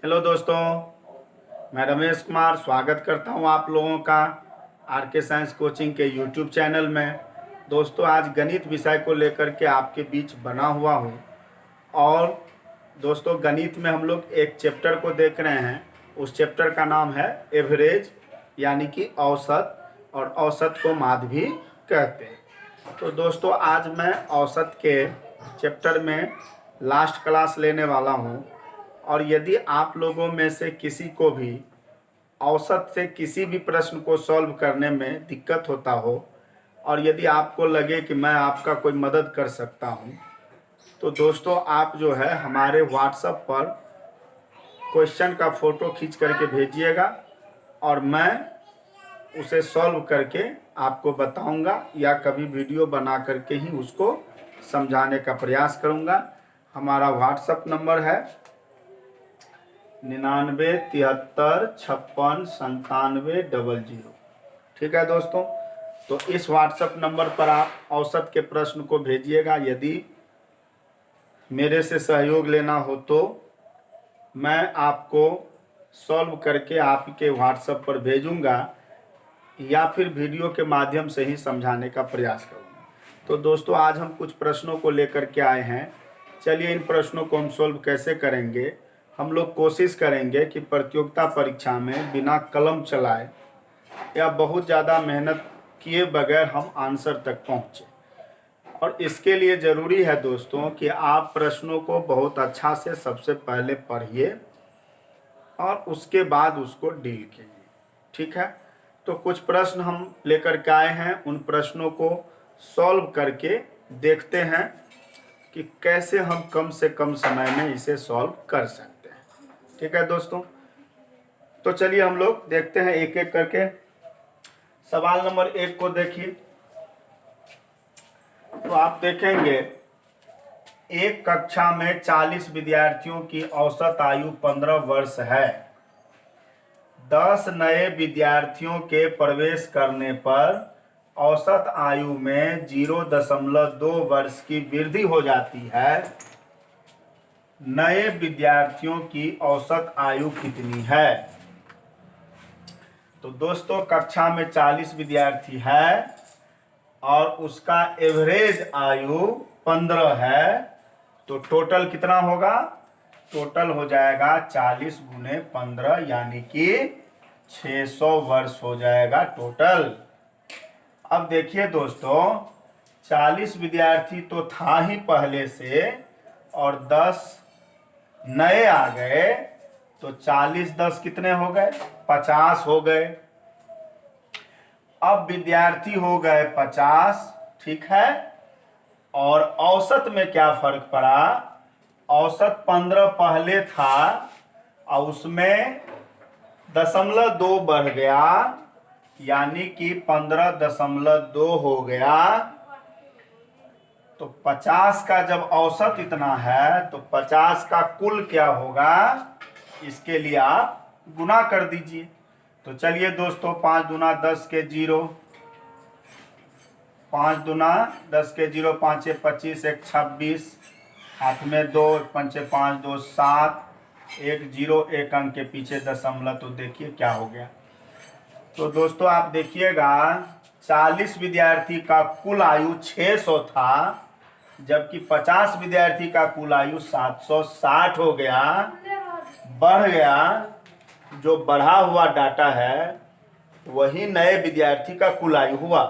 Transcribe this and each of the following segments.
Hello दोस्तों, मैं रमेश कुमार स्वागत करता हूं आप लोगों का आर के साइंस कोचिंग के यूट्यूब चैनल में। दोस्तों, आज गणित विषय को लेकर के आपके बीच बना हुआ हूं। और दोस्तों, गणित में हम लोग एक चैप्टर को देख रहे हैं। उस चैप्टर का नाम है एवरेज, यानी कि औसत, और औसत को माध्य भी कहते हैं। तो दोस्तों, आज मैं औसत के चैप्टर में लास्ट क्लास लेने वाला हूं। और यदि आप लोगों में से किसी को भी औसत से किसी भी प्रश्न को सॉल्व करने में दिक्कत होता हो, और यदि आपको लगे कि मैं आपका कोई मदद कर सकता हूं, तो दोस्तों आप जो है हमारे व्हाट्सएप पर क्वेश्चन का फ़ोटो खींच करके भेजिएगा और मैं उसे सॉल्व करके आपको बताऊंगा, या कभी वीडियो बना करके ही उसको समझाने का प्रयास करूंगा। हमारा व्हाट्सएप नंबर है 9973569700। ठीक है दोस्तों, तो इस व्हाट्सएप नंबर पर आप औसत के प्रश्न को भेजिएगा। यदि मेरे से सहयोग लेना हो तो मैं आपको सॉल्व करके आपके व्हाट्सएप पर भेजूंगा, या फिर वीडियो के माध्यम से ही समझाने का प्रयास करूंगा। तो दोस्तों, आज हम कुछ प्रश्नों को लेकर के आए हैं। चलिए, इन प्रश्नों को हम सॉल्व कैसे करेंगे। हम लोग कोशिश करेंगे कि प्रतियोगिता परीक्षा में बिना कलम चलाए या बहुत ज़्यादा मेहनत किए बगैर हम आंसर तक पहुँचें। और इसके लिए ज़रूरी है दोस्तों कि आप प्रश्नों को बहुत अच्छा से सबसे पहले पढ़िए और उसके बाद उसको डील कीजिए। ठीक है, तो कुछ प्रश्न हम लेकर के आए हैं। उन प्रश्नों को सॉल्व करके देखते हैं कि कैसे हम कम से कम समय में इसे सॉल्व कर सकते हैं। ठीक है दोस्तों, तो चलिए हम लोग देखते हैं एक एक करके। सवाल नंबर 1 को देखिए। तो आप देखेंगे, एक कक्षा में 40 विद्यार्थियों की औसत आयु 15 वर्ष है। 10 नए विद्यार्थियों के प्रवेश करने पर औसत आयु में 0.2 वर्ष की वृद्धि हो जाती है। नए विद्यार्थियों की औसत आयु कितनी है? तो दोस्तों, कक्षा में 40 विद्यार्थी है और उसका एवरेज आयु 15 है, तो टोटल कितना होगा? टोटल हो जाएगा 40 गुने 15, यानी कि 600 वर्ष हो जाएगा टोटल। अब देखिए दोस्तों, 40 विद्यार्थी तो था ही पहले से, और 10 नए आ गए, तो 40 10 कितने हो गए? 50 हो गए। अब विद्यार्थी हो गए 50, ठीक है। और औसत में क्या फर्क पड़ा? औसत 15 पहले था और उसमें 0.2 बढ़ गया, यानी कि 15.2 हो गया। तो 50 का जब औसत इतना है तो 50 का कुल क्या होगा, इसके लिए आप गुना कर दीजिए। तो चलिए दोस्तों, 5 दूना 10 के 0, 5 दूना 10 के 0, 5 25, 1 26, हाथ में 2, 5 5 2 7, 1 0, 1 अंक के पीछे दशमलव। तो देखिए क्या हो गया। तो दोस्तों आप देखिएगा, 40 विद्यार्थी का कुल आयु 600 था, जबकि 50 विद्यार्थी का कुल आयु 760 हो गया, बढ़ गया। जो बढ़ा हुआ डाटा है वही नए विद्यार्थी का कुल आयु हुआ।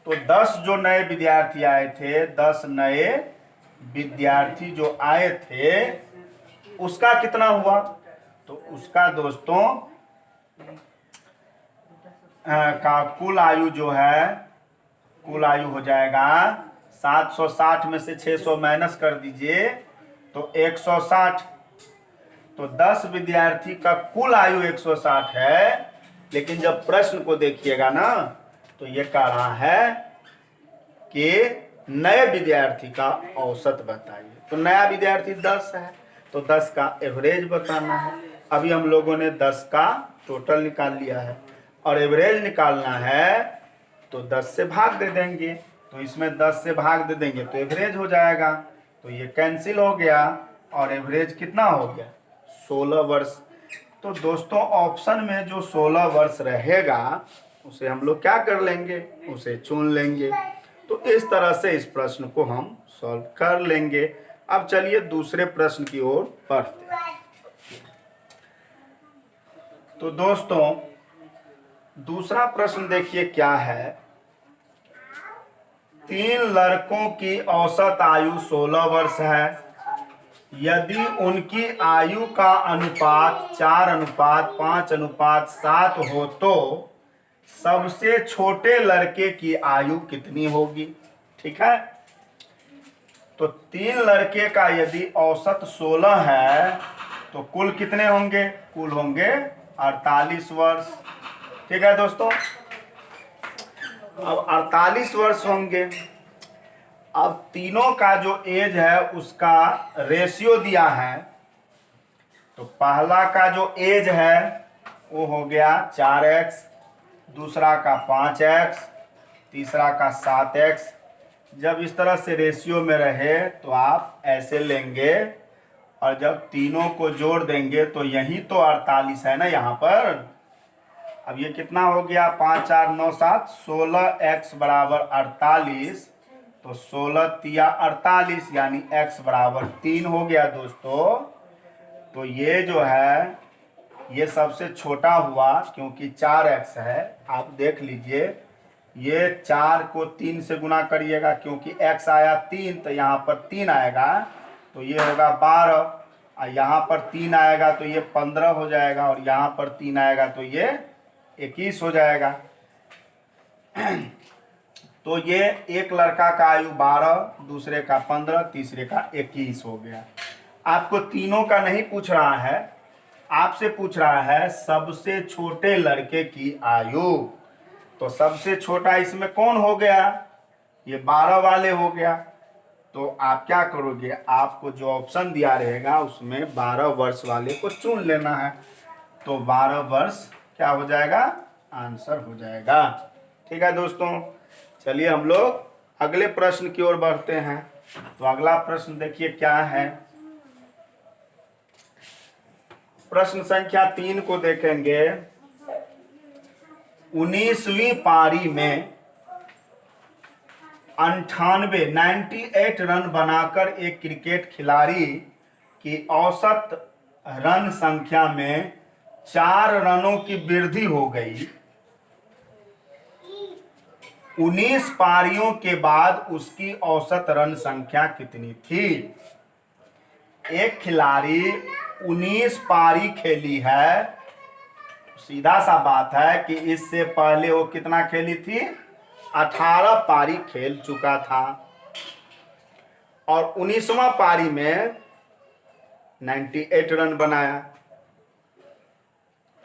तो 10 जो नए विद्यार्थी आए थे, 10 नए विद्यार्थी जो आए थे, उसका कितना हुआ? तो उसका दोस्तों का कुल आयु जो है, कुल आयु हो जाएगा 760 में से 600 माइनस कर दीजिए तो 160। तो 10 विद्यार्थी का कुल आयु 160 है, लेकिन जब प्रश्न को देखिएगा ना, तो ये कह रहा है कि नए विद्यार्थी का औसत बताइए। तो नया विद्यार्थी 10 है, तो 10 का एवरेज बताना है। अभी हम लोगों ने 10 का टोटल निकाल लिया है, और एवरेज निकालना है तो 10 से भाग दे देंगे। तो इसमें 10 से भाग दे देंगे तो एवरेज हो जाएगा। तो ये कैंसिल हो गया, और एवरेज कितना हो गया? 16 वर्ष। तो दोस्तों ऑप्शन में जो 16 वर्ष रहेगा उसे हम लोग क्या कर लेंगे, उसे चुन लेंगे। तो इस तरह से इस प्रश्न को हम सॉल्व कर लेंगे। अब चलिए दूसरे प्रश्न की ओर बढ़ते हैं। तो दोस्तों दूसरा प्रश्न देखिए क्या है। 3 लड़कों की औसत आयु 16 वर्ष है। यदि उनकी आयु का अनुपात 4:5:7 हो तो सबसे छोटे लड़के की आयु कितनी होगी। ठीक है, तो 3 लड़के का यदि औसत 16 है तो कुल कितने होंगे, कुल होंगे 48 वर्ष। ठीक है दोस्तों, अब 48 वर्ष होंगे। अब तीनों का जो एज है उसका रेशियो दिया है। तो पहला का जो एज है वो हो गया 4x, दूसरा का 5x, तीसरा का 7x। जब इस तरह से रेशियो में रहे तो आप ऐसे लेंगे और जब तीनों को जोड़ देंगे तो यही तो 48 है ना यहाँ पर। अब ये कितना हो गया, 5 4 9 7, 16x बराबर 48। तो 16 तिया 48 यानी x बराबर 3 हो गया दोस्तों। तो ये जो है ये सबसे छोटा हुआ क्योंकि 4x है। आप देख लीजिए, ये 4 को 3 से गुना करिएगा क्योंकि x आया 3 तो यहाँ पर 3 आएगा तो ये होगा 12, और यहाँ पर 3 आएगा तो ये 15 हो जाएगा, और यहाँ पर 3 आएगा तो ये 21 हो जाएगा। तो ये एक लड़का का आयु 12, दूसरे का 15, तीसरे का 21 हो गया। आपको तीनों का नहीं पूछ रहा है, आपसे पूछ रहा है सबसे छोटे लड़के की आयु। तो सबसे छोटा इसमें कौन हो गया, ये 12 वाले हो गया। तो आप क्या करोगे, आपको जो ऑप्शन दिया रहेगा उसमें 12 वर्ष वाले को चुन लेना है। तो 12 वर्ष क्या हो जाएगा, आंसर हो जाएगा। ठीक है दोस्तों, चलिए हम लोग अगले प्रश्न की ओर बढ़ते हैं। तो अगला प्रश्न देखिए क्या है। प्रश्न संख्या 3 को देखेंगे। 19वीं पारी में 98 रन बनाकर एक क्रिकेट खिलाड़ी की औसत रन संख्या में 4 रनों की वृद्धि हो गई। 19 पारियों के बाद उसकी औसत रन संख्या कितनी थी। एक खिलाड़ी 19 पारी खेली है, सीधा सा बात है कि इससे पहले वो कितना खेली थी, 18 पारी खेल चुका था, और 19वां पारी में 98 रन बनाया।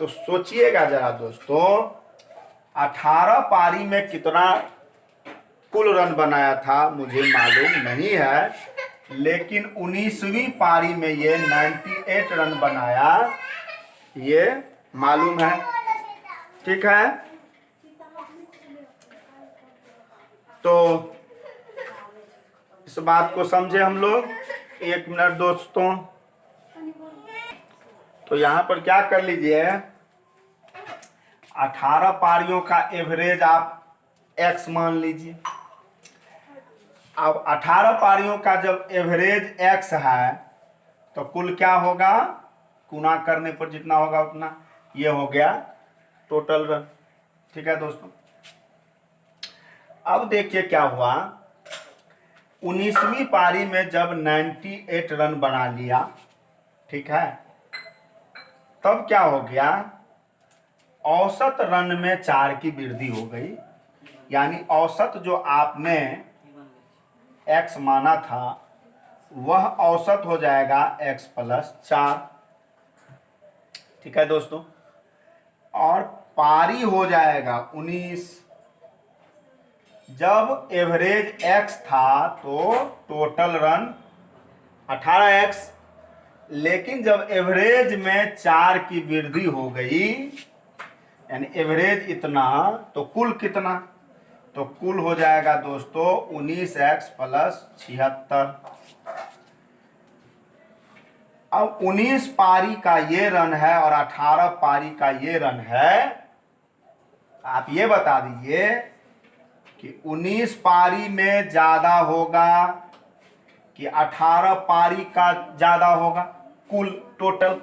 तो सोचिएगा जरा दोस्तों, 18 पारी में कितना कुल रन बनाया था मुझे मालूम नहीं है, लेकिन 19वीं पारी में ये 98 रन बनाया, ये मालूम है। ठीक है, तो इस बात को समझे हम लोग। 1 मिनट दोस्तों, तो यहाँ पर क्या कर लीजिए, 18 पारियों का एवरेज आप x मान लीजिए। अब 18 पारियों का जब एवरेज x है तो कुल क्या होगा, गुना करने पर जितना होगा उतना, ये हो गया टोटल रन। ठीक है दोस्तों, अब देखिए क्या हुआ। 19वीं पारी में जब 98 रन बना लिया, ठीक है, तब क्या हो गया, औसत रन में 4 की वृद्धि हो गई। यानी औसत जो आपने x माना था वह औसत हो जाएगा x + 4। ठीक है दोस्तों, और पारी हो जाएगा 19। जब एवरेज x था तो टोटल रन 18x, लेकिन जब एवरेज में 4 की वृद्धि हो गई, यानी एवरेज इतना तो कुल कितना, तो कुल हो जाएगा दोस्तों 19x + 76। अब 19 पारी का ये रन है और 18 पारी का ये रन है। आप ये बता दीजिए कि 19 पारी में ज्यादा होगा कि 18 पारी का ज्यादा होगा। कुल टोटल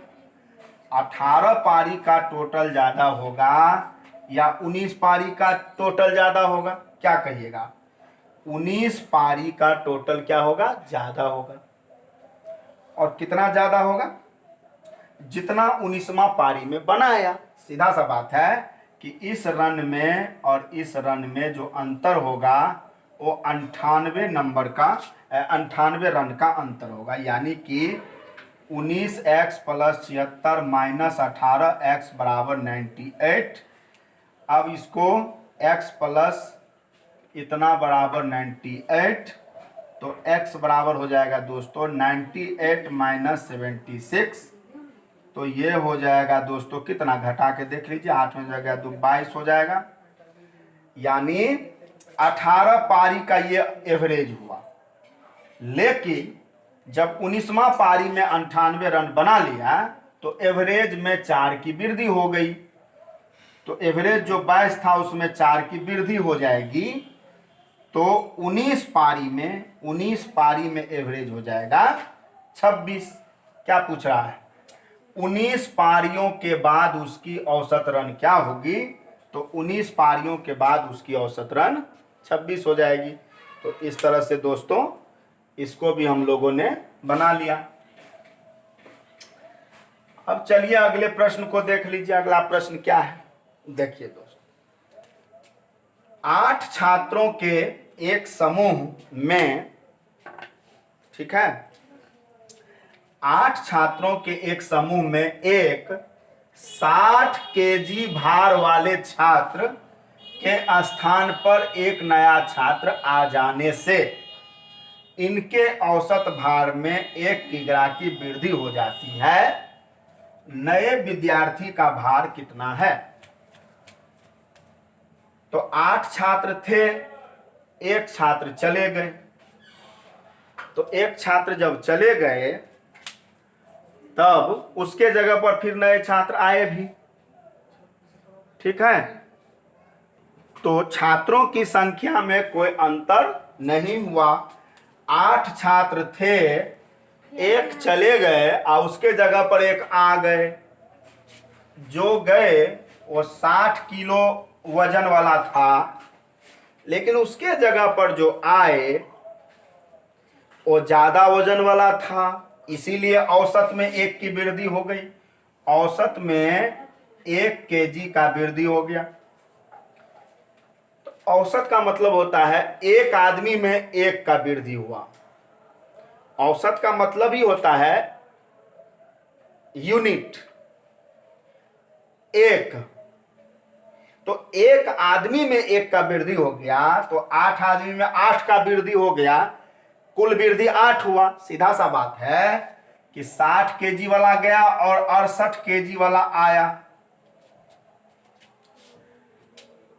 18 पारी का टोटल ज्यादा होगा या 19 पारी का टोटल ज्यादा होगा, क्या कहिएगा? 19 पारी का टोटल क्या होगा? ज्यादा होगा। और कितना ज्यादा होगा? जितना 19वां पारी में बनाया। सीधा सा बात है कि इस रन में और इस रन में जो अंतर होगा वो 98 नंबर का 98 रन का अंतर होगा। यानी कि 19x + 76 - 18x बराबर 98। अब इसको x प्लस इतना बराबर 98, तो x बराबर हो जाएगा दोस्तों 98 - 76। तो ये हो जाएगा दोस्तों कितना, घटा के देख लीजिए, 8 में जगह 2 22 हो जाएगा। यानी 18 पारी का ये एवरेज हुआ। लेकिन जब 19वां पारी में 98 रन बना लिया तो एवरेज में 4 की वृद्धि हो गई। तो एवरेज जो 22 था उसमें 4 की वृद्धि हो जाएगी। तो 19 पारी में एवरेज हो जाएगा 26। क्या पूछ रहा है? 19 पारियों के बाद उसकी औसत रन क्या होगी? तो 19 पारियों के बाद उसकी औसत रन 26 हो जाएगी। तो इस तरह से दोस्तों इसको भी हम लोगों ने बना लिया। अब चलिए अगले प्रश्न को देख लीजिए। अगला प्रश्न क्या है? देखिए दोस्तों, 8 छात्रों के एक समूह में, ठीक है, 8 छात्रों के एक समूह में एक 60 केजी भार वाले छात्र के स्थान पर एक नया छात्र आ जाने से इनके औसत भार में 1 किग्रा की वृद्धि हो जाती है। नए विद्यार्थी का भार कितना है? तो 8 छात्र थे, एक छात्र चले गए। तो एक छात्र जब चले गए तब उसके जगह पर फिर नए छात्र आए भी, ठीक है। तो छात्रों की संख्या में कोई अंतर नहीं हुआ। 8 छात्र थे, एक चले गए और उसके जगह पर एक आ गए। जो गए वो 60 किलो वजन वाला था, लेकिन उसके जगह पर जो आए वो ज्यादा वजन वाला था, इसीलिए औसत में 1 की वृद्धि हो गई। औसत में 1 केजी का वृद्धि हो गया। तो औसत का मतलब होता है एक आदमी में 1 का वृद्धि हुआ। औसत का मतलब ही होता है यूनिट, 1। तो एक आदमी में 1 का वृद्धि हो गया, तो 8 आदमी में 8 का वृद्धि हो गया, कुल वृद्धि 8 हुआ। सीधा सा बात है कि 60 केजी वाला गया और 68 केजी वाला आया।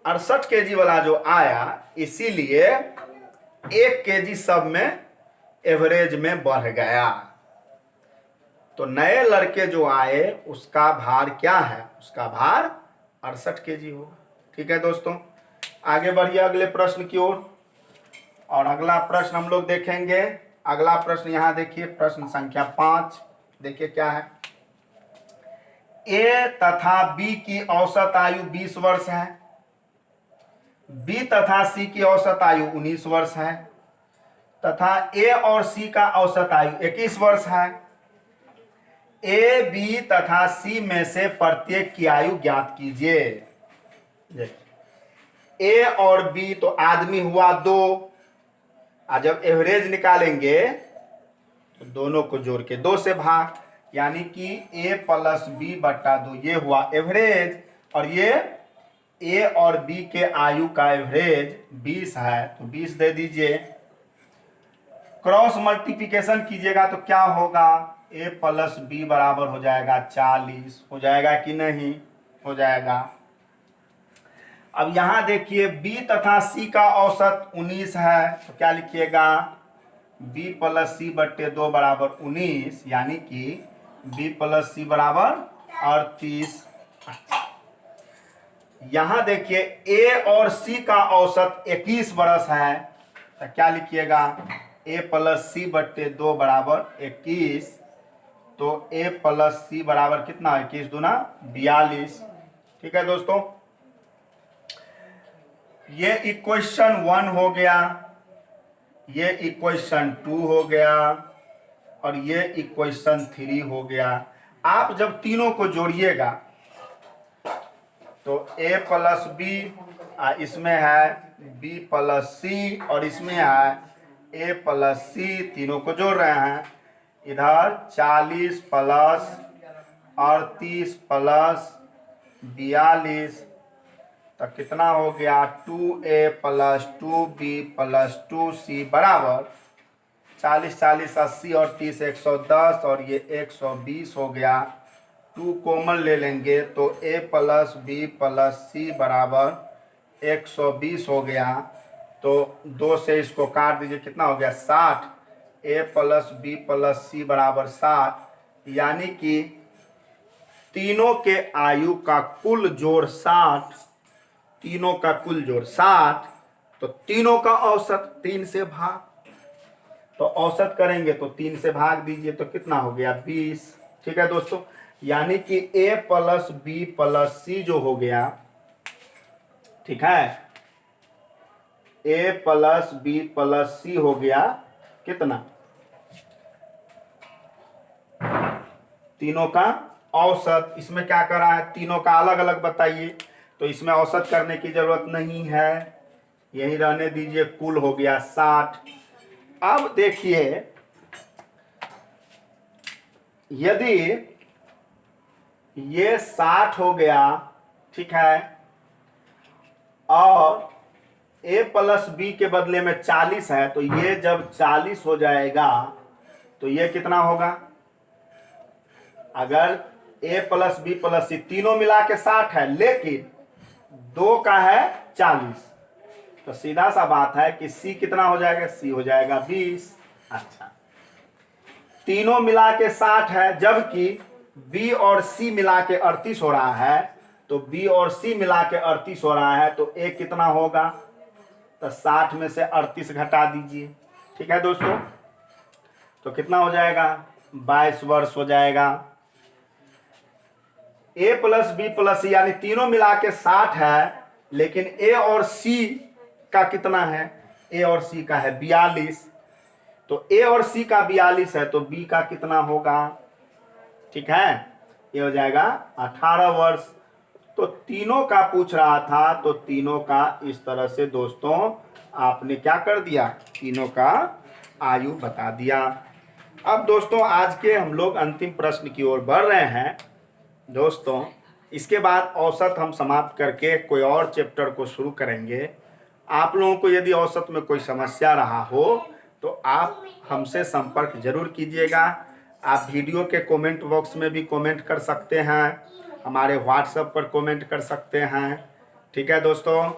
68 केजी वाला जो आया, इसीलिए 1 केजी सब में एवरेज में बढ़ गया। तो नए लड़के जो आए उसका भार क्या है? उसका भार 68 केजी होगा। ठीक है दोस्तों, आगे बढ़िए अगले प्रश्न की ओर। और अगला प्रश्न हम लोग देखेंगे। अगला प्रश्न यहां देखिए, प्रश्न संख्या 5। देखिए क्या है। ए तथा बी की औसत आयु 20 वर्ष है। बी तथा सी की औसत आयु 19 वर्ष है तथा ए और सी का औसत आयु 21 वर्ष है। ए, बी तथा सी में से प्रत्येक की आयु ज्ञात कीजिए। ए और बी तो आदमी हुआ 2, और जब एवरेज निकालेंगे तो दोनों को जोड़ के 2 से भाग, यानी कि ए प्लस बी बटा 2, ये हुआ एवरेज। और ये ए और बी के आयु का एवरेज 20 है, तो 20 दे दीजिए। क्रॉस मल्टीप्लिकेशन कीजिएगा तो क्या होगा? ए प्लस बी बराबर हो जाएगा 40। हो जाएगा कि नहीं? हो जाएगा। अब यहां देखिए बी तथा सी का औसत 19 है, तो क्या लिखिएगा? बी प्लस सी बट्टे 2 बराबर 19, यानी कि बी प्लस सी बराबर 38। यहां देखिए ए और सी का औसत 21 बरस है, तो क्या लिखिएगा, ए प्लस सी बट्टे 2 बराबर 21। तो ए प्लस सी बराबर कितना, 21 दूना 42। ठीक है दोस्तों, ये इक्वेशन 1 हो गया, ये इक्वेशन 2 हो गया और ये इक्वेशन 3 हो गया। आप जब तीनों को जोड़िएगा तो a प्लस बी, इसमें है b प्लस सी और इसमें है a प्लस सी, तीनों को जोड़ रहे हैं। इधर 40 प्लस 38 प्लस 42, तो कितना हो गया, 2a plus 2b plus 2c बराबर 40 40 80 और 30 110 और ये 120 हो गया। 2 कॉमन ले लेंगे तो a प्लस बी प्लस सी बराबर 120 हो गया। तो 2 से इसको काट दीजिए, कितना हो गया 60। a प्लस बी प्लस सी बराबर 60, यानी कि तीनों के आयु का कुल जोड़ 60, तीनों का कुल जोड़ 60, तो तीनों का औसत 3 से भाग, तो औसत करेंगे तो 3 से भाग दीजिए तो कितना हो गया 20। ठीक है दोस्तों, यानी कि a प्लस बी प्लस सी जो हो गया, ठीक है, a प्लस बी प्लस सी हो गया कितना, तीनों का औसत। इसमें क्या करा है, तीनों का अलग अलग बताइए, तो इसमें औसत करने की जरूरत नहीं है, यही रहने दीजिए, कुल हो गया 60। अब देखिए, यदि ये 60 हो गया, ठीक है, और a प्लस बी के बदले में 40 है, तो ये जब 40 हो जाएगा तो ये कितना होगा, अगर a प्लस बी प्लस सी तीनों मिला के 60 है, लेकिन 2 का है 40, तो सीधा सा बात है कि c कितना हो जाएगा, c हो जाएगा 20। अच्छा, तीनों मिला के 60 है, जबकि b और c मिला के 38 हो रहा है, तो b और c मिला के 38 हो रहा है, तो a कितना होगा, तो 60 में से 38 घटा दीजिए। ठीक है दोस्तों, तो कितना हो जाएगा, 22 वर्ष हो जाएगा। a प्लस बी प्लस सी यानी तीनों मिला के 60 है, लेकिन a और c का कितना है, a और c का है 42, तो a और c का 42 है, तो b का कितना होगा, ठीक है, ये हो जाएगा 18 वर्ष। तो तीनों का पूछ रहा था, तो तीनों का इस तरह से दोस्तों आपने क्या कर दिया, तीनों का आयु बता दिया। अब दोस्तों आज के हम लोग अंतिम प्रश्न की ओर बढ़ रहे हैं दोस्तों। इसके बाद औसत हम समाप्त करके कोई और चैप्टर को शुरू करेंगे। आप लोगों को यदि औसत में कोई समस्या रहा हो तो आप हमसे संपर्क जरूर कीजिएगा। आप वीडियो के कमेंट बॉक्स में भी कमेंट कर सकते हैं, हमारे व्हाट्सएप पर कमेंट कर सकते हैं। ठीक है दोस्तों,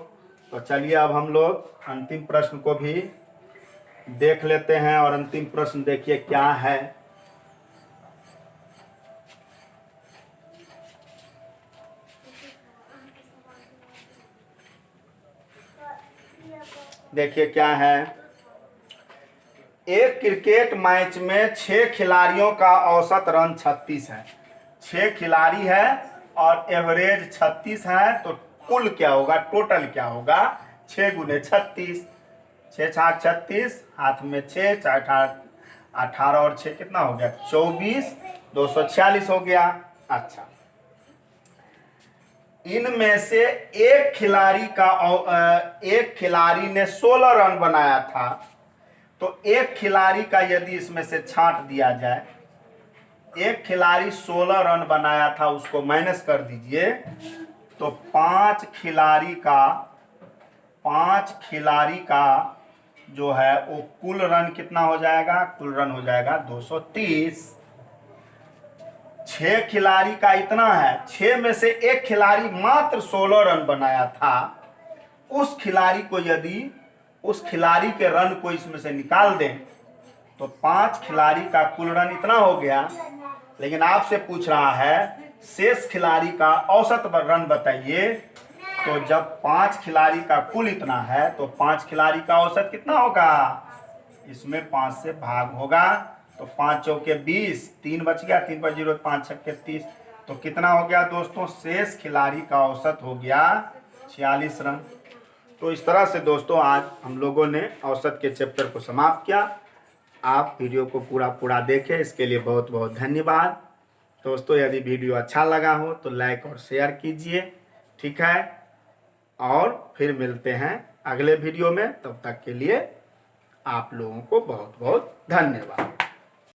तो चलिए अब हम लोग अंतिम प्रश्न को भी देख लेते हैं। और अंतिम प्रश्न देखिए क्या है, देखिए क्या है, एक क्रिकेट मैच में 6 खिलाड़ियों का औसत रन 36 है। 6 खिलाड़ी है और एवरेज 36 है, तो कुल क्या होगा, टोटल क्या होगा, 6 गुने 36, 6 छाक 36, हाथ में 6, 18 और 6 कितना हो गया 24, 246 हो गया। अच्छा, इनमें से एक खिलाड़ी ने 16 रन बनाया था, तो एक खिलाड़ी का यदि इसमें से छांट दिया जाए, एक खिलाड़ी 16 रन बनाया था, उसको माइनस कर दीजिए, तो 5 खिलाड़ी का जो है वो कुल रन कितना हो जाएगा, कुल रन हो जाएगा 230। 6 खिलाड़ी का इतना है, 6 में से एक खिलाड़ी मात्र 16 रन बनाया था, उस खिलाड़ी को यदि उस खिलाड़ी के रन को इसमें से निकाल दें तो 5 खिलाड़ी का कुल रन इतना हो गया, लेकिन आपसे पूछ रहा है शेष खिलाड़ी का औसत रन बताइए। तो जब 5 खिलाड़ी का कुल इतना है तो 5 खिलाड़ी का औसत कितना होगा, इसमें 5 से भाग होगा। तो 5 चौके 20, 3 बच गया, 3 पर 0, 5 छक्के 30। तो कितना हो गया दोस्तों, शेष खिलाड़ी का औसत हो गया 46 रन। तो इस तरह से दोस्तों आज हम लोगों ने औसत के चैप्टर को समाप्त किया। आप वीडियो को पूरा देखें, इसके लिए बहुत बहुत धन्यवाद। दोस्तों यदि वीडियो अच्छा लगा हो तो लाइक और शेयर कीजिए, ठीक है। और फिर मिलते हैं अगले वीडियो में, तब तक के लिए आप लोगों को बहुत बहुत धन्यवाद।